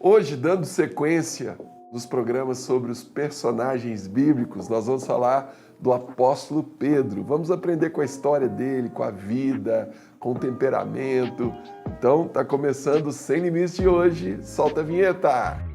Hoje, dando sequência nos programas sobre os personagens bíblicos, nós vamos falar do apóstolo Pedro. Vamos aprender com a história dele, com a vida, com o temperamento. Então, está começando o Sem Limites de hoje. Solta a vinheta!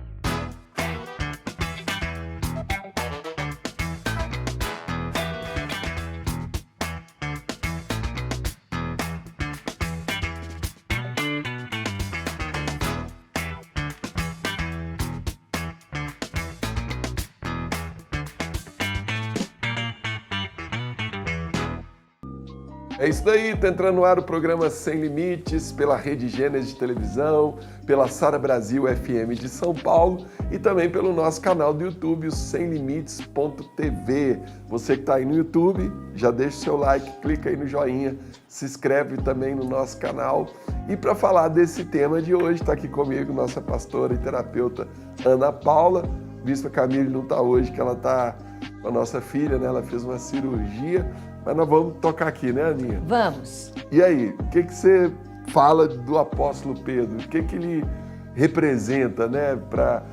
É isso daí, está entrando no ar o programa Sem Limites, pela Rede Gênesis de televisão, pela Sara Brasil FM de São Paulo e também pelo nosso canal do YouTube, o semlimites.tv. Você que está aí no YouTube, já deixa o seu like, clica aí no joinha, se inscreve também no nosso canal. E para falar desse tema de hoje, está aqui comigo nossa pastora e terapeuta Ana Paula. Bispa Camille não está hoje, que ela está com a nossa filha, né? Ela fez uma cirurgia. Mas nós vamos tocar aqui, né, Aninha? Vamos. E aí, o que você fala do apóstolo Pedro? O que ele representa, né, para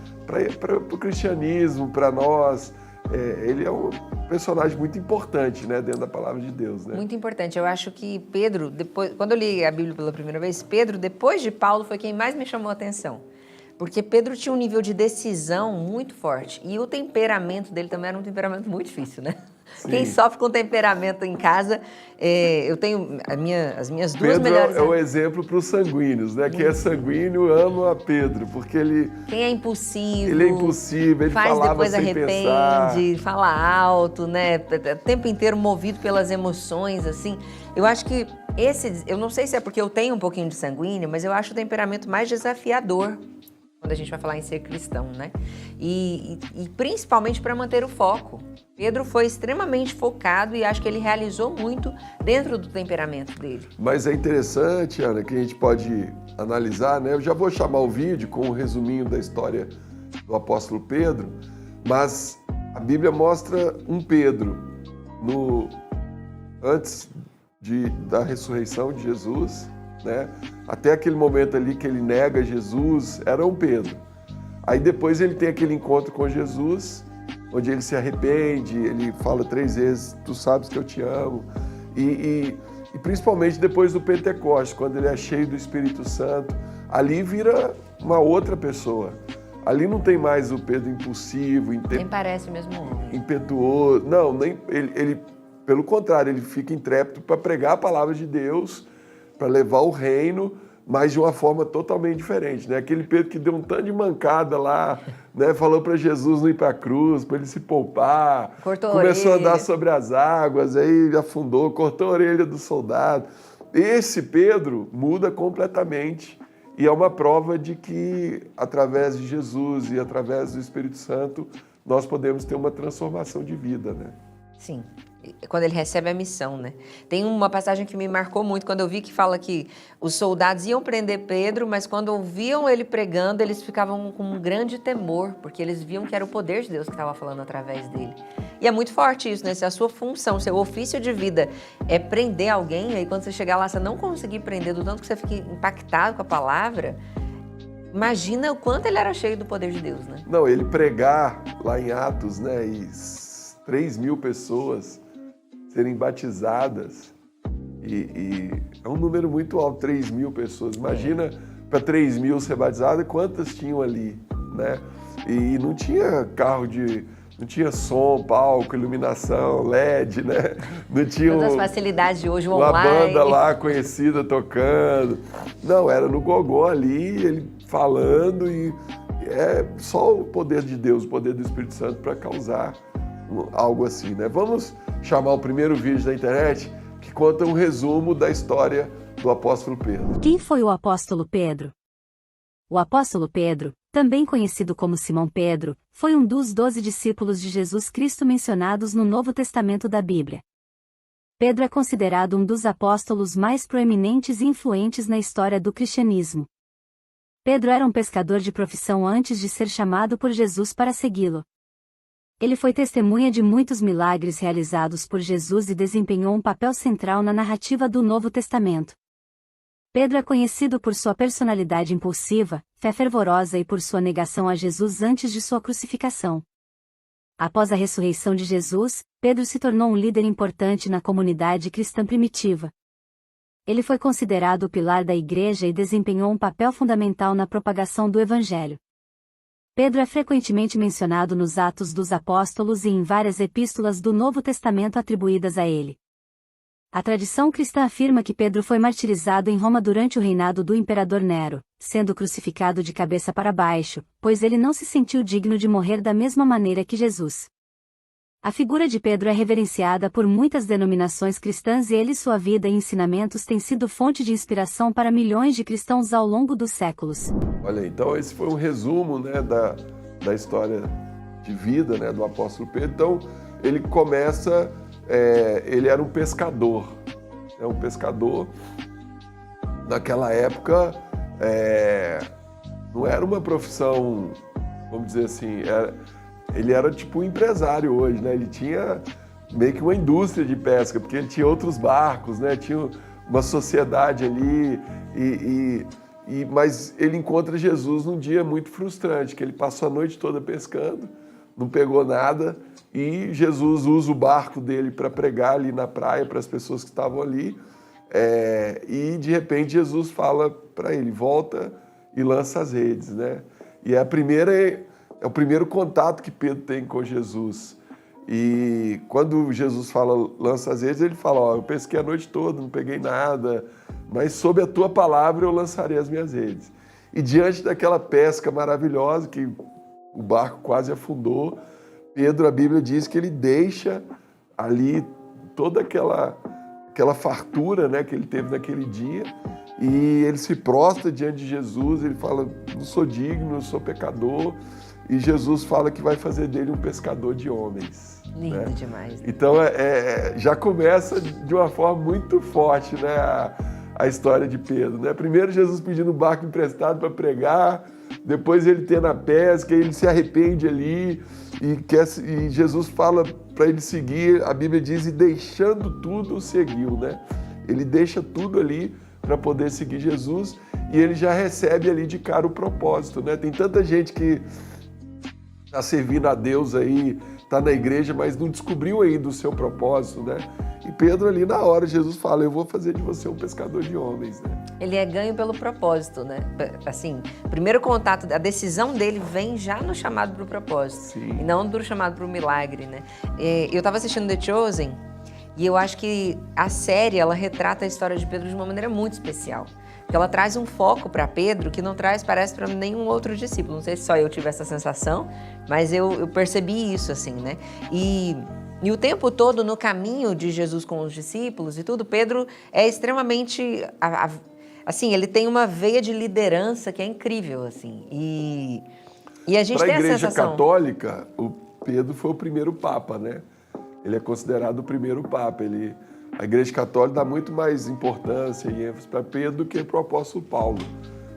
o cristianismo, para nós? Ele é um personagem muito importante, né, dentro da palavra de Deus, né? Muito importante. Eu acho que Pedro, quando eu li a Bíblia pela primeira vez, Pedro, depois de Paulo, foi quem mais me chamou a atenção. Porque Pedro tinha um nível de decisão muito forte. E o temperamento dele também era um temperamento muito difícil, né? Sim. Quem sofre com temperamento em casa, eu tenho as minhas duas Pedro melhores... é o exemplo para os sanguíneos, né? Quem é sanguíneo ama a Pedro, porque ele... Quem é impulsivo... Ele é impulsivo, ele faz falava depois sem arrepende, pensar. Fala alto, né? O tempo inteiro movido pelas emoções, assim. Eu acho que eu não sei se é porque eu tenho um pouquinho de sanguíneo, mas eu acho o temperamento mais desafiador quando a gente vai falar em ser cristão, né? E principalmente para manter o foco. Pedro foi extremamente focado e acho que ele realizou muito dentro do temperamento dele. Mas é interessante, Ana, que a gente pode analisar, né? Eu já vou chamar o vídeo com um resuminho da história do apóstolo Pedro, mas a Bíblia mostra um Pedro antes da ressurreição de Jesus, né? Até aquele momento ali que ele nega Jesus, era um Pedro. Aí depois ele tem aquele encontro com Jesus, onde ele se arrepende, ele fala 3 vezes, tu sabes que eu te amo. E principalmente depois do Pentecostes, quando ele é cheio do Espírito Santo, ali vira uma outra pessoa. Ali não tem mais o Pedro impulsivo, nem parece o mesmo homem. Impetuoso. Não, nem ele pelo contrário, ele fica intrépido para pregar a palavra de Deus, para levar o reino, mas de uma forma totalmente diferente, né? Aquele Pedro que deu um tanto de mancada lá, né? Falou para Jesus não ir para a cruz, para ele se poupar. Começou a andar sobre as águas, aí afundou, cortou a orelha do soldado. Esse Pedro muda completamente e é uma prova de que, através de Jesus e através do Espírito Santo, nós podemos ter uma transformação de vida, né? Sim. Quando ele recebe a missão, né? Tem uma passagem que me marcou muito, quando eu vi que fala que os soldados iam prender Pedro, mas quando ouviam ele pregando, eles ficavam com um grande temor, porque eles viam que era o poder de Deus que estava falando através dele. E é muito forte isso, né? Se a sua função, seu ofício de vida é prender alguém, aí quando você chegar lá, você não conseguir prender, do tanto que você fica impactado com a palavra, imagina o quanto ele era cheio do poder de Deus, né? Não, ele pregar lá em Atos, né? E 3.000 pessoas serem batizadas, e é um número muito alto, 3.000 pessoas. Imagina para 3.000 ser batizadas, quantas tinham ali, né? E não tinha não tinha som, palco, iluminação, LED, né? Não tinha todas as facilidades de hoje, uma online. Banda lá conhecida tocando. Não, era no gogó ali, ele falando, e é só o poder de Deus, o poder do Espírito Santo para causar algo assim, né? Vamos chamar o primeiro vídeo da internet que conta um resumo da história do apóstolo Pedro. Quem foi o apóstolo Pedro? O apóstolo Pedro, também conhecido como Simão Pedro, foi um dos 12 discípulos de Jesus Cristo mencionados no Novo Testamento da Bíblia. Pedro é considerado um dos apóstolos mais proeminentes e influentes na história do cristianismo. Pedro era um pescador de profissão antes de ser chamado por Jesus para segui-lo. Ele foi testemunha de muitos milagres realizados por Jesus e desempenhou um papel central na narrativa do Novo Testamento. Pedro é conhecido por sua personalidade impulsiva, fé fervorosa e por sua negação a Jesus antes de sua crucificação. Após a ressurreição de Jesus, Pedro se tornou um líder importante na comunidade cristã primitiva. Ele foi considerado o pilar da igreja e desempenhou um papel fundamental na propagação do Evangelho. Pedro é frequentemente mencionado nos Atos dos Apóstolos e em várias epístolas do Novo Testamento atribuídas a ele. A tradição cristã afirma que Pedro foi martirizado em Roma durante o reinado do imperador Nero, sendo crucificado de cabeça para baixo, pois ele não se sentiu digno de morrer da mesma maneira que Jesus. A figura de Pedro é reverenciada por muitas denominações cristãs e ele e sua vida e ensinamentos têm sido fonte de inspiração para milhões de cristãos ao longo dos séculos. Olha, então esse foi um resumo, né, da história de vida, né, do apóstolo Pedro. Então ele começa... ele era um pescador. Um pescador, naquela época, não era uma profissão, vamos dizer assim, ele era tipo um empresário hoje, né? Ele tinha meio que uma indústria de pesca, porque ele tinha outros barcos, né? Tinha uma sociedade ali, mas ele encontra Jesus num dia muito frustrante, que ele passou a noite toda pescando, não pegou nada, e Jesus usa o barco dele para pregar ali na praia para as pessoas que estavam ali, e de repente Jesus fala para ele, volta e lança as redes, né? E é o primeiro contato que Pedro tem com Jesus. E quando Jesus fala, lança as redes, ele fala, ó, eu pesquei a noite toda, não peguei nada, mas sob a tua palavra eu lançarei as minhas redes. E diante daquela pesca maravilhosa, que o barco quase afundou, Pedro, a Bíblia diz que ele deixa ali toda aquela fartura, né, que ele teve naquele dia, e ele se prostra diante de Jesus, ele fala, não sou digno, eu sou pecador, e Jesus fala que vai fazer dele um pescador de homens. Lindo, né? demais. Então, já começa de uma forma muito forte, né, a história de Pedro. Né? Primeiro, Jesus pedindo um barco emprestado para pregar, depois ele tendo a pesca, ele se arrepende ali, e Jesus fala para ele seguir, a Bíblia diz, e deixando tudo, seguiu. Né? Ele deixa tudo ali para poder seguir Jesus, e ele já recebe ali de cara o propósito. Né? Tem tanta gente que está servindo a Deus aí, está na igreja, mas não descobriu ainda o seu propósito, né? E Pedro ali na hora, Jesus fala, eu vou fazer de você um pescador de homens, né? Ele é ganho pelo propósito, né? Assim, o primeiro contato, a decisão dele vem já no chamado para o propósito. Sim. E não do chamado para o milagre, né? Eu estava assistindo The Chosen e eu acho que a série, ela retrata a história de Pedro de uma maneira muito especial. Porque ela traz um foco para Pedro que não traz, parece, para nenhum outro discípulo. Não sei se só eu tive essa sensação, mas eu percebi isso, assim, né? E o tempo todo, no caminho de Jesus com os discípulos e tudo, Pedro é extremamente... assim, ele tem uma veia de liderança que é incrível, assim. E a gente tem a sensação... Para a Igreja Católica, o Pedro foi o primeiro Papa, né? Ele é considerado o primeiro Papa. A Igreja Católica dá muito mais importância e ênfase para Pedro do que para o apóstolo Paulo.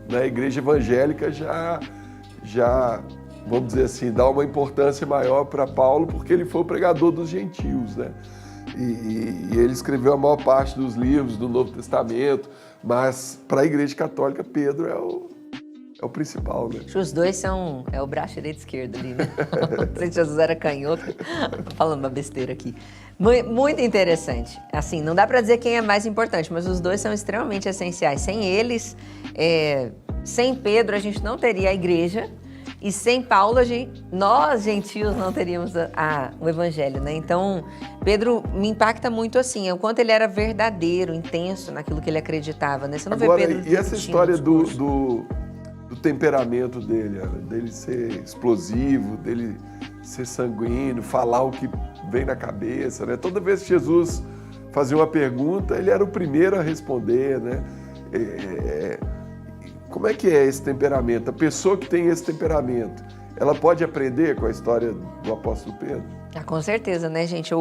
Na Igreja Evangélica já, vamos dizer assim, dá uma importância maior para Paulo porque ele foi o pregador dos gentios, né? E ele escreveu a maior parte dos livros do Novo Testamento, mas para a Igreja Católica, Pedro é o principal, né? Os dois são o braço direito e esquerdo ali, né? Não sei se Jesus era canhoto. Tô falando uma besteira aqui. Muito interessante. Assim, não dá para dizer quem é mais importante, mas os dois são extremamente essenciais. Sem eles, sem Pedro, a gente não teria a igreja. E sem Paulo, nós, gentios, não teríamos o evangelho, né? Então, Pedro me impacta muito assim, o quanto ele era verdadeiro, intenso naquilo que ele acreditava, né? Você não Agora, vê Pedro... E essa história do temperamento dele ser explosivo, dele ser sanguíneo, falar o que vem na cabeça, né? Toda vez que Jesus fazia uma pergunta, ele era o primeiro a responder, né? Como é que é esse temperamento? A pessoa que tem esse temperamento, ela pode aprender com a história do apóstolo Pedro? Ah, com certeza, né, gente?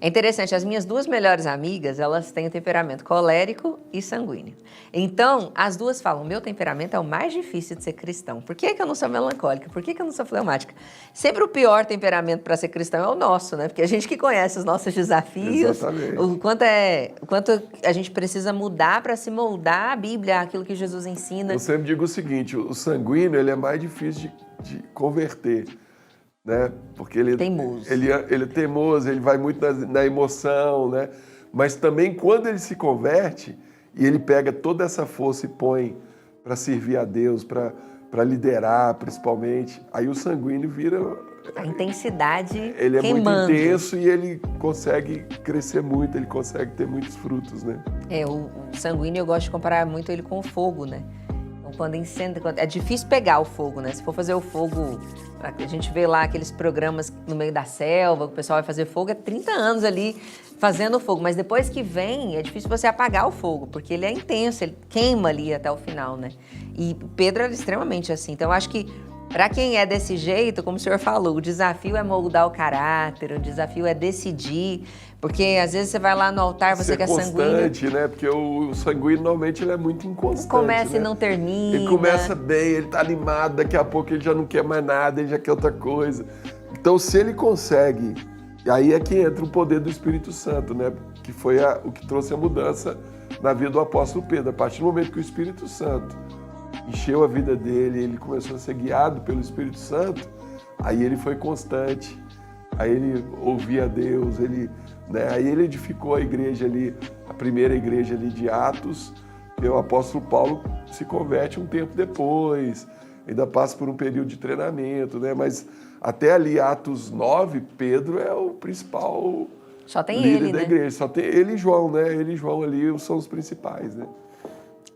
É interessante, as minhas duas melhores amigas, elas têm o temperamento colérico e sanguíneo. Então, as duas falam, meu temperamento é o mais difícil de ser cristão. Por que eu não sou melancólica? Por que eu não sou fleumática? Sempre o pior temperamento para ser cristão é o nosso, né? Porque a gente que conhece os nossos desafios, Exatamente. o quanto a gente precisa mudar para se moldar a Bíblia, aquilo que Jesus ensina. Eu sempre digo o seguinte, o sanguíneo ele é mais difícil de converter, né? Porque ele Teimoso. Ele é teimoso, ele vai muito na emoção, né? Mas também quando ele se converte e ele pega toda essa força e põe para servir a Deus, para liderar principalmente, aí o sanguíneo vira... A intensidade Ele é queimando. muito intenso e ele consegue crescer muito, ele consegue ter muitos frutos, né? O sanguíneo eu gosto de comparar muito ele com o fogo, né? Então, quando incende, é difícil pegar o fogo, né? Se for fazer o fogo, a gente vê lá aqueles programas no meio da selva, que o pessoal vai fazer fogo, é 30 anos ali fazendo o fogo, mas depois que vem, é difícil você apagar o fogo, porque ele é intenso, ele queima ali até o final, né? E Pedro era extremamente assim, então eu acho que para quem é desse jeito, como o senhor falou, o desafio é moldar o caráter, o desafio é decidir, porque às vezes você vai lá no altar, você Ser que é sanguíneo... constante, né? Porque o sanguíneo normalmente ele é muito inconstante. Começa né? e não termina. Ele começa bem, ele tá animado, daqui a pouco ele já não quer mais nada, ele já quer outra coisa. Então, se ele consegue, e aí é que entra o poder do Espírito Santo, né? Que foi o que trouxe a mudança na vida do apóstolo Pedro. A partir do momento que o Espírito Santo encheu a vida dele, ele começou a ser guiado pelo Espírito Santo, aí ele foi constante, aí ele ouvia a Deus, aí ele edificou a igreja ali, a primeira igreja ali de Atos, e o apóstolo Paulo se converte um tempo depois, ainda passa por um período de treinamento, né? Mas até ali, Atos 9, Pedro é o principal Só tem líder ele, da né? igreja, só tem ele e João, né? Ele e João ali são os principais, né?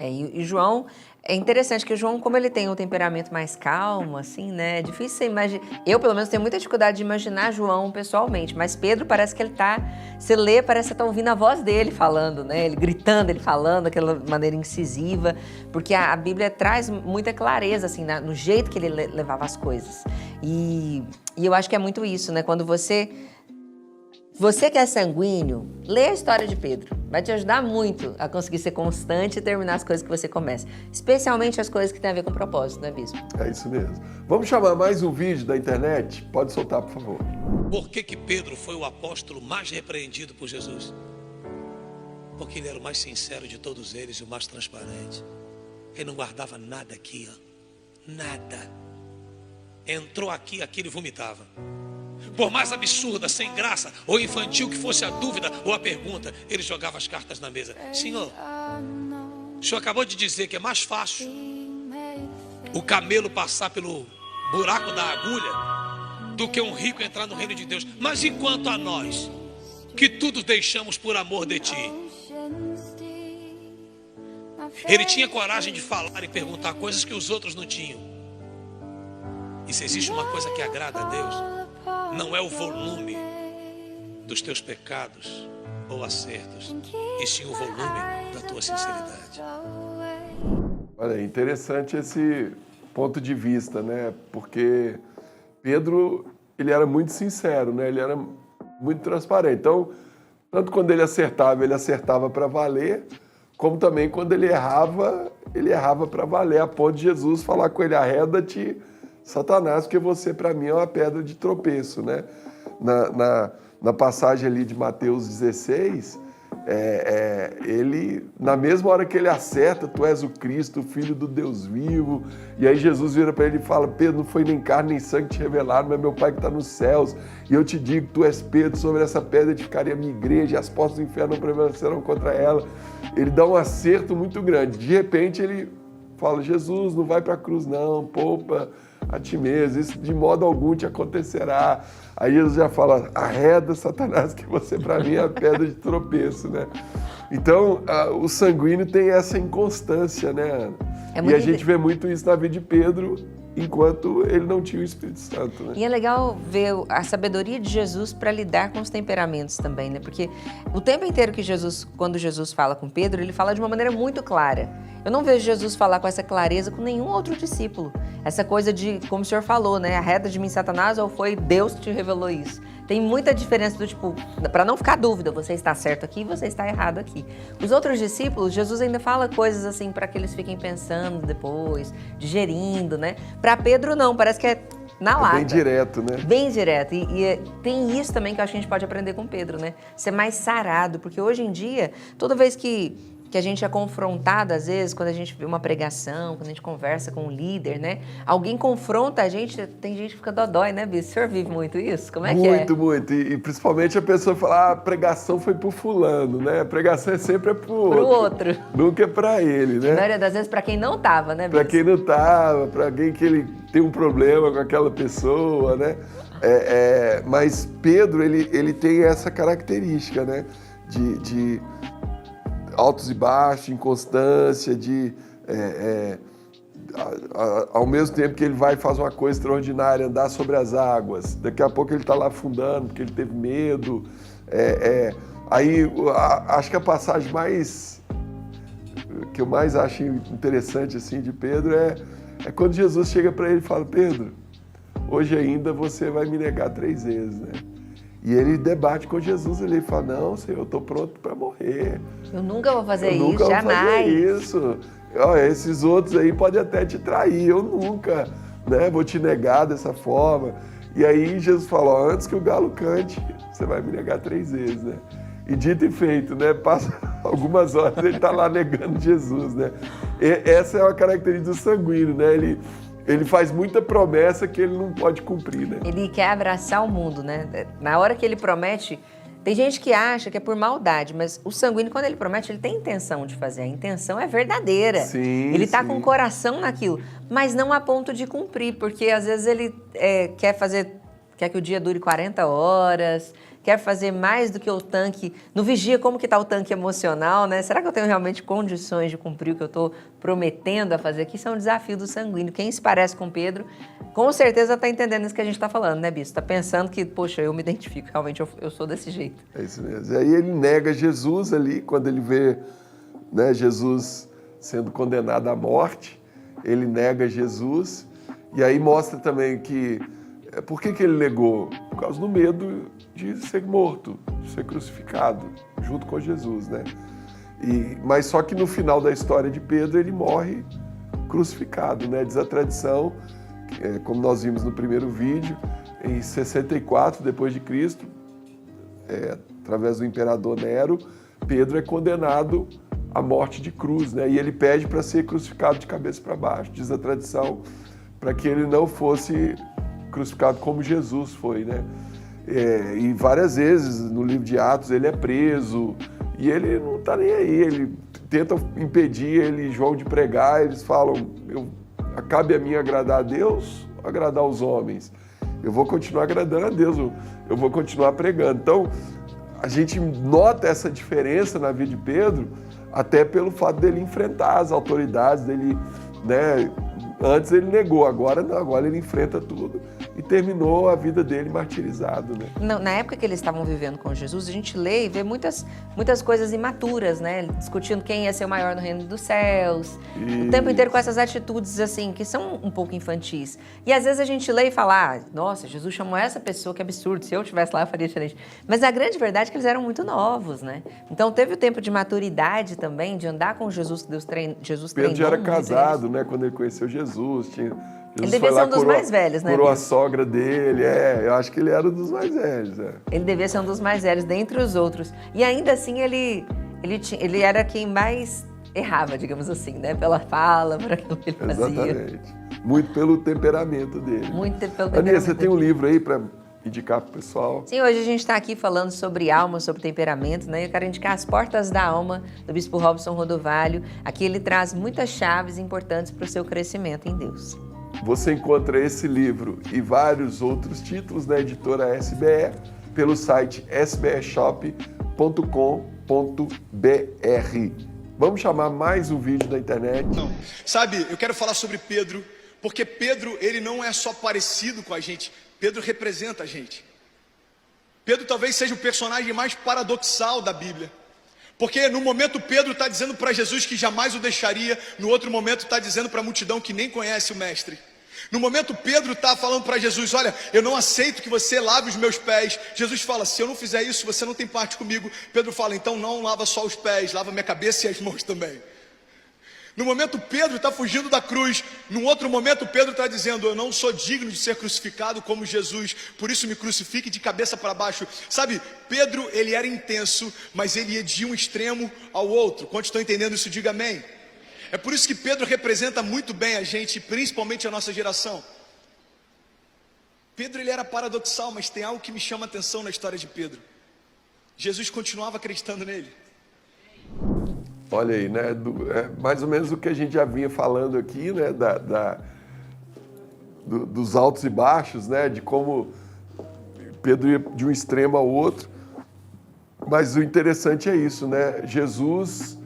E João, é interessante que o João, como ele tem um temperamento mais calmo, assim, né? É difícil você imaginar. Eu, pelo menos, tenho muita dificuldade de imaginar João pessoalmente, mas Pedro parece que ele tá. Você lê, parece que você tá ouvindo a voz dele falando, né? Ele gritando, ele falando, aquela maneira incisiva, porque a Bíblia traz muita clareza, assim, no jeito que ele levava as coisas. E eu acho que é muito isso, né? Quando você que é sanguíneo, lê a história de Pedro. Vai te ajudar muito a conseguir ser constante e terminar as coisas que você começa. Especialmente as coisas que têm a ver com propósito, né, Bispo? É isso mesmo. Vamos chamar mais um vídeo da internet? Pode soltar, por favor. Por que Pedro foi o apóstolo mais repreendido por Jesus? Porque ele era o mais sincero de todos eles e o mais transparente. Ele não guardava nada aqui, ó. Nada. Entrou aqui ele vomitava. Por mais absurda, sem graça ou infantil que fosse a dúvida ou a pergunta, ele jogava as cartas na mesa. Senhor, o senhor acabou de dizer que é mais fácil o camelo passar pelo buraco da agulha do que um rico entrar no reino de Deus. Mas e quanto a nós, que tudo deixamos por amor de ti? Ele tinha coragem de falar e perguntar coisas que os outros não tinham. E se existe uma coisa que agrada a Deus, não é o volume dos teus pecados ou acertos, e sim o volume da tua sinceridade. Olha, é interessante esse ponto de vista, né? Porque Pedro, ele era muito sincero, né? Ele era muito transparente. Então, tanto quando ele acertava para valer, como também quando ele errava para valer, a ponto de Jesus falar com ele: arreda-te, Satanás, porque você para mim é uma pedra de tropeço, né? Na passagem ali de Mateus 16, ele, na mesma hora que ele acerta, tu és o Cristo, o Filho do Deus vivo, e aí Jesus vira para ele e fala: Pedro, não foi nem carne nem sangue que te revelaram, mas meu Pai que está nos céus, e eu te digo, tu és Pedro, sobre essa pedra edificaria a minha igreja, e as portas do inferno não prevalecerão contra ela. Ele dá um acerto muito grande. De repente ele fala: Jesus, não vai para a cruz não, poupa a ti mesmo, isso de modo algum te acontecerá. Aí Jesus já fala: arreda, Satanás, que você para mim é a pedra de tropeço, né? Então, o sanguíneo tem essa inconstância, né, Ana? E a gente vê muito isso na vida de Pedro, enquanto ele não tinha o Espírito Santo, né? E é legal ver a sabedoria de Jesus para lidar com os temperamentos também, né? Porque o tempo inteiro que quando Jesus fala com Pedro, ele fala de uma maneira muito clara. Eu não vejo Jesus falar com essa clareza com nenhum outro discípulo. Essa coisa de, como o senhor falou, né? Arreda de mim, Satanás, ou foi Deus que te revelou isso? Tem muita diferença do tipo, para não ficar dúvida, você está certo aqui, você está errado aqui. Os outros discípulos, Jesus ainda fala coisas assim para que eles fiquem pensando depois, digerindo, né? Para Pedro não, parece que é na lata. Bem direto, né? Bem direto. E tem isso também que eu acho que a gente pode aprender com Pedro, né? Ser mais sarado, porque hoje em dia, toda vez que a gente é confrontado, às vezes, quando a gente vê uma pregação, quando a gente conversa com um líder, né? Alguém confronta a gente, tem gente que fica dodói, né, Bispo? O senhor vive muito isso? Como é que é? Muito, muito. E principalmente a pessoa fala, a pregação foi pro fulano, né? A pregação é sempre pro outro. Nunca é pra ele, né? Na maioria das vezes para quem não tava, né, Bispo? Pra quem não tava, pra alguém que ele tem um problema com aquela pessoa, né? Mas Pedro, ele tem essa característica, né? De altos e baixos, inconstância, ao mesmo tempo que ele vai e faz uma coisa extraordinária, andar sobre as águas. Daqui a pouco ele está lá afundando, porque ele teve medo. Aí, acho que a passagem que eu mais acho interessante assim, de Pedro é quando Jesus chega para ele e fala, Pedro, hoje ainda você vai me negar 3 vezes, né? E ele debate com Jesus, ele fala, não, Senhor, eu estou pronto para morrer. Eu nunca vou fazer isso, nunca jamais. Vou fazer isso. Olha, esses outros aí podem até te trair, eu nunca, né, vou te negar dessa forma. E aí Jesus fala, ó, antes que o galo cante, você vai me negar 3 vezes, né? E dito e feito, né? Passa algumas horas, ele está lá negando Jesus, né? Essa é uma característica do sanguíneo, né? Ele faz muita promessa que ele não pode cumprir, né? Ele quer abraçar o mundo, né? Na hora que ele promete, tem gente que acha que é por maldade, mas o sanguíneo, quando ele promete, ele tem intenção de fazer. A intenção é verdadeira. Sim, ele está sim. com o coração naquilo, mas não a ponto de cumprir, porque às vezes ele quer que o dia dure 40 horas, quer fazer mais do que o tanque. No vigia, como que está o tanque emocional, né? Será que eu tenho realmente condições de cumprir o que eu estou prometendo a fazer aqui? Isso é um desafio do sanguíneo. Quem se parece com Pedro, com certeza está entendendo isso que a gente está falando, né, Bispo? Está pensando que, poxa, eu me identifico, realmente eu sou desse jeito. É isso mesmo. E aí ele nega Jesus ali, quando ele vê, né, Jesus sendo condenado à morte, ele nega Jesus, e aí mostra também que... Por que ele negou? Por causa do medo de ser morto, de ser crucificado, junto com Jesus, né? Mas só que no final da história de Pedro, ele morre crucificado, né? Diz a tradição, como nós vimos no primeiro vídeo, em 64 depois de Cristo, através do imperador Nero, Pedro é condenado à morte de cruz, né? E ele pede para ser crucificado de cabeça para baixo, diz a tradição, para que ele não fosse crucificado como Jesus foi, né? E várias vezes no livro de Atos ele é preso e ele não está nem aí, ele tenta impedir ele, João, de pregar, eles falam, cabe a mim agradar a Deus ou agradar os homens? Eu vou continuar agradando a Deus, eu vou continuar pregando. Então, a gente nota essa diferença na vida de Pedro, até pelo fato dele enfrentar as autoridades, dele, né? Antes ele negou, agora não, agora ele enfrenta tudo e terminou a vida dele martirizado, né? Na época que eles estavam vivendo com Jesus, a gente lê e vê muitas coisas imaturas, né? Discutindo quem ia ser o maior no reino dos céus. Isso. O tempo inteiro com essas atitudes, assim, que são um pouco infantis. E às vezes a gente lê e fala, nossa, Jesus chamou essa pessoa, que absurdo, se eu estivesse lá eu faria diferente. Mas a grande verdade é que eles eram muito novos, né? Então teve o tempo de maturidade também, de andar com Jesus, que Jesus treinou. Pedro já era casado, né? Quando ele conheceu Jesus, ele devia ser um dos mais velhos, né? Curou a sogra dele, eu acho que ele era um dos mais velhos. Ele devia ser um dos mais velhos, dentre os outros. E ainda assim, ele era quem mais errava, digamos assim, né? Pela fala, por aquilo que ele fazia. Exatamente. Muito pelo temperamento dele. Muito pelo temperamento. Aninha, você tem um livro aí para indicar para o pessoal? Sim, hoje a gente está aqui falando sobre alma, sobre temperamento, né? Eu quero indicar As Portas da Alma, do Bispo Robson Rodovalho. Aqui ele traz muitas chaves importantes para o seu crescimento em Deus. Você encontra esse livro e vários outros títulos na editora SBE pelo site sbeshop.com.br. Vamos chamar mais um vídeo da internet. Não. Sabe, eu quero falar sobre Pedro, porque Pedro, ele não é só parecido com a gente, Pedro representa a gente. Pedro talvez seja o personagem mais paradoxal da Bíblia, Porque no momento Pedro está dizendo para Jesus que jamais o deixaria, no outro momento está dizendo para a multidão que nem conhece o mestre. No momento Pedro está falando para Jesus, olha, eu não aceito que você lave os meus pés. Jesus fala, se eu não fizer isso, você não tem parte comigo. Pedro fala, então não lava só os pés, lava minha cabeça e as mãos também. No momento Pedro está fugindo da cruz, num outro momento Pedro está dizendo, eu não sou digno de ser crucificado como Jesus, por isso me crucifique de cabeça para baixo. Sabe, Pedro ele era intenso, mas ele ia de um extremo ao outro. Quantos estão entendendo isso, diga amém. É por isso que Pedro representa muito bem a gente, principalmente a nossa geração. Pedro ele era paradoxal, mas tem algo que me chama a atenção na história de Pedro. Jesus continuava acreditando nele. Olha aí, né? Mais ou menos o que a gente já vinha falando aqui, né? Dos altos e baixos, né? De como Pedro ia de um extremo ao outro. Mas o interessante é isso, né? Jesus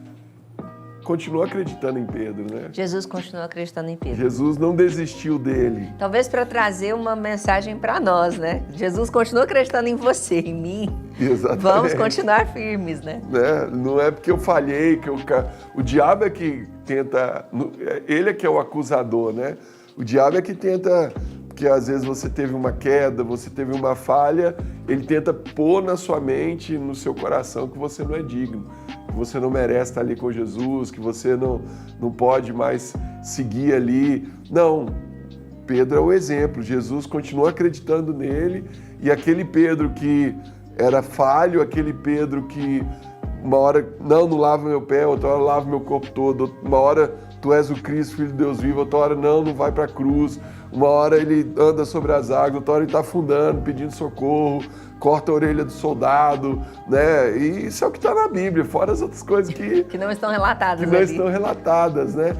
continua acreditando em Pedro, né? Jesus continua acreditando em Pedro. Jesus não desistiu dele. Talvez para trazer uma mensagem para nós, né? Jesus continua acreditando em você, em mim. Exatamente. Vamos continuar firmes, né? Não é porque eu falhei, o diabo é que tenta, ele é que é o acusador, né? O diabo é que tenta, porque às vezes você teve uma queda, você teve uma falha, ele tenta pôr na sua mente, no seu coração que você não é digno, que você não merece estar ali com Jesus, que você não pode mais seguir ali. Não, Pedro é o exemplo, Jesus continua acreditando nele, e aquele Pedro que era falho, aquele Pedro que uma hora não lava meu pé, outra hora lava meu corpo todo, uma hora tu és o Cristo, Filho de Deus vivo, outra hora não vai para a cruz, uma hora ele anda sobre as águas, outra hora ele está afundando, pedindo socorro, corta a orelha do soldado, né? E isso é o que está na Bíblia, fora as outras coisas que não estão relatadas. Que não estão relatadas, né?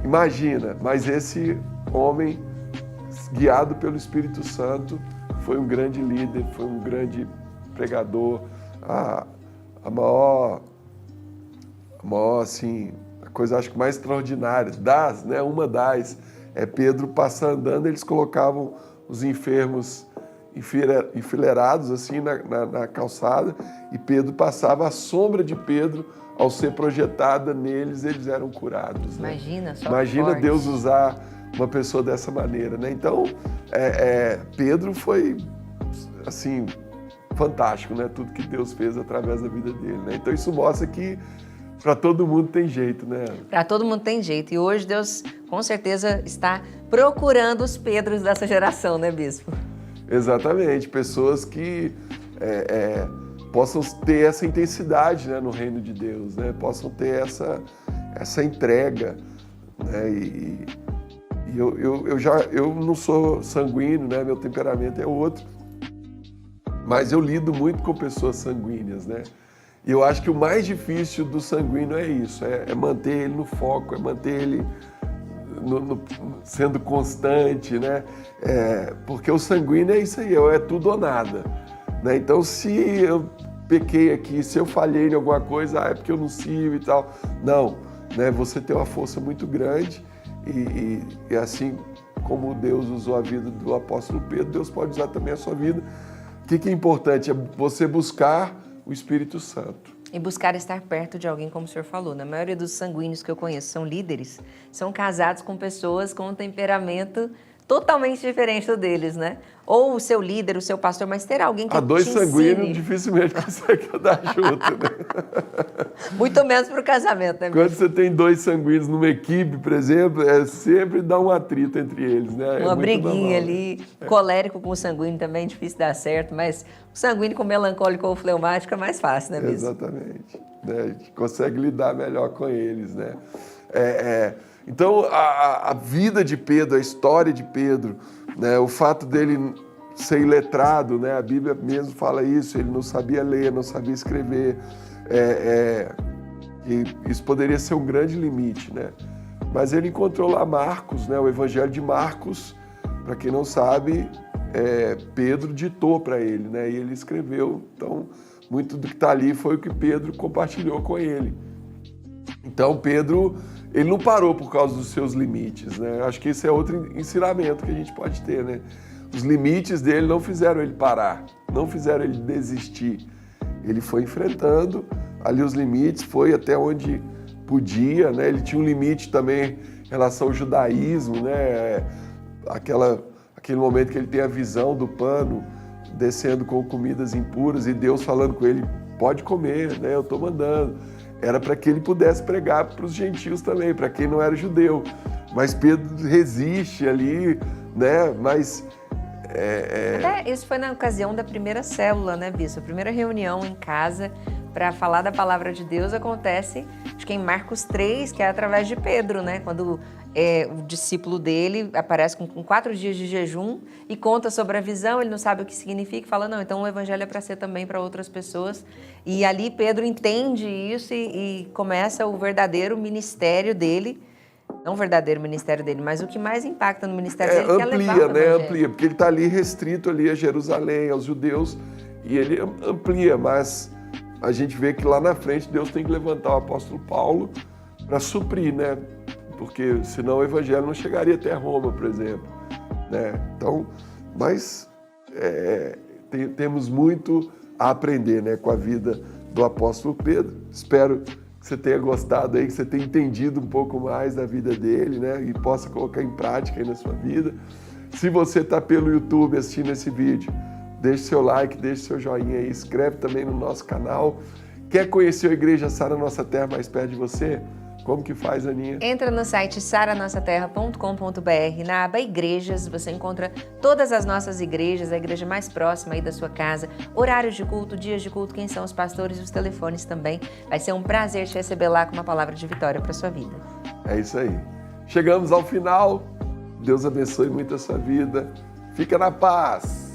Imagina, mas esse homem, guiado pelo Espírito Santo, foi um grande líder, foi um grande pregador, a maior, assim, a coisa acho que mais extraordinária, uma das, Pedro passar andando, eles colocavam os enfermos enfileirados assim na calçada, e Pedro passava, a sombra de Pedro, ao ser projetada neles, eles eram curados. Né? Imagina Deus usar uma pessoa dessa maneira, né? Então, Pedro foi, assim, fantástico, né? Tudo que Deus fez através da vida dele, né? Então, isso mostra que para todo mundo tem jeito, né? Para todo mundo tem jeito. E hoje Deus, com certeza, está procurando os Pedros dessa geração, né, Bispo? Exatamente. Pessoas que possam ter essa intensidade, né, no reino de Deus, né? Possam ter essa entrega, né? E eu não sou sanguíneo, né? Meu temperamento é outro, mas eu lido muito com pessoas sanguíneas, né? E eu acho que o mais difícil do sanguíneo é isso, é manter ele no foco, é manter ele sendo constante, né? Porque o sanguíneo é isso aí, é tudo ou nada, né? Então, se eu pequei aqui, se eu falhei em alguma coisa, é porque eu não sirvo e tal. Não, né? Você tem uma força muito grande. E assim como Deus usou a vida do apóstolo Pedro, Deus pode usar também a sua vida. O que é importante? É você buscar o Espírito Santo. E buscar estar perto de alguém, como o senhor falou. Na maioria dos sanguíneos que eu conheço são líderes, são casados com pessoas com um temperamento totalmente diferente do deles, né? Ou o seu líder, o seu pastor, mas ter alguém que te ensine. Dois sanguíneos dificilmente consegue andar junto, né? Muito menos para o casamento, né? Quando você tem dois sanguíneos numa equipe, por exemplo, sempre dá um atrito entre eles, né? Uma briguinha ali, colérico com o sanguíneo também é difícil dar certo, mas o sanguíneo com o melancólico ou o fleumático é mais fácil, né, Bispo? Exatamente. Né? A gente consegue lidar melhor com eles, né? Então, a vida de Pedro, a história de Pedro, né? O fato dele ser iletrado, né? A Bíblia mesmo fala isso, ele não sabia ler, não sabia escrever, e isso poderia ser um grande limite, né? Mas ele encontrou lá Marcos, né? O Evangelho de Marcos, para quem não sabe, Pedro ditou para ele, né? E ele escreveu. Então, muito do que está ali foi o que Pedro compartilhou com ele. Então, Pedro, ele não parou por causa dos seus limites, né? Acho que esse é outro ensinamento que a gente pode ter, né? Os limites dele não fizeram ele parar, não fizeram ele desistir. ele foi enfrentando ali os limites, foi até onde podia, né? Ele tinha um limite também em relação ao judaísmo, né? Aquele momento que ele tem a visão do pano descendo com comidas impuras e Deus falando com ele, pode comer, né? Eu estou mandando. Era para que ele pudesse pregar para os gentios também, para quem não era judeu. Mas Pedro resiste ali, né? Mas Até isso foi na ocasião da primeira célula, né, Bispo? A primeira reunião em casa para falar da palavra de Deus acontece, acho que em Marcos 3, que é através de Pedro, né? Quando o discípulo dele aparece com 4 dias de jejum e conta sobre a visão, ele não sabe o que significa, fala, não, então o evangelho é para ser também para outras pessoas. E ali Pedro entende isso e começa o verdadeiro ministério dele. Não o verdadeiro ministério dele, mas o que mais impacta no ministério dele que é levar o evangelho. Amplia, porque ele está ali restrito ali a Jerusalém, aos judeus, e ele amplia, mas a gente vê que lá na frente Deus tem que levantar o apóstolo Paulo para suprir, né? Porque senão o evangelho não chegaria até Roma, por exemplo, né? Então, mas temos muito a aprender, né, com a vida do apóstolo Pedro. Espero que você tenha gostado aí, que você tenha entendido um pouco mais da vida dele, né? E possa colocar em prática aí na sua vida. Se você está pelo YouTube assistindo esse vídeo, deixe seu like, deixe seu joinha aí, inscreve também no nosso canal. Quer conhecer a Igreja Sara Nossa Terra mais perto de você? Como que faz, Aninha? Entra no site saranossaterra.com.br, na aba Igrejas, você encontra todas as nossas igrejas, a igreja mais próxima aí da sua casa, horários de culto, dias de culto, quem são os pastores e os telefones também. Vai ser um prazer te receber lá com uma palavra de vitória para sua vida. É isso aí. Chegamos ao final. Deus abençoe muito a sua vida. Fica na paz.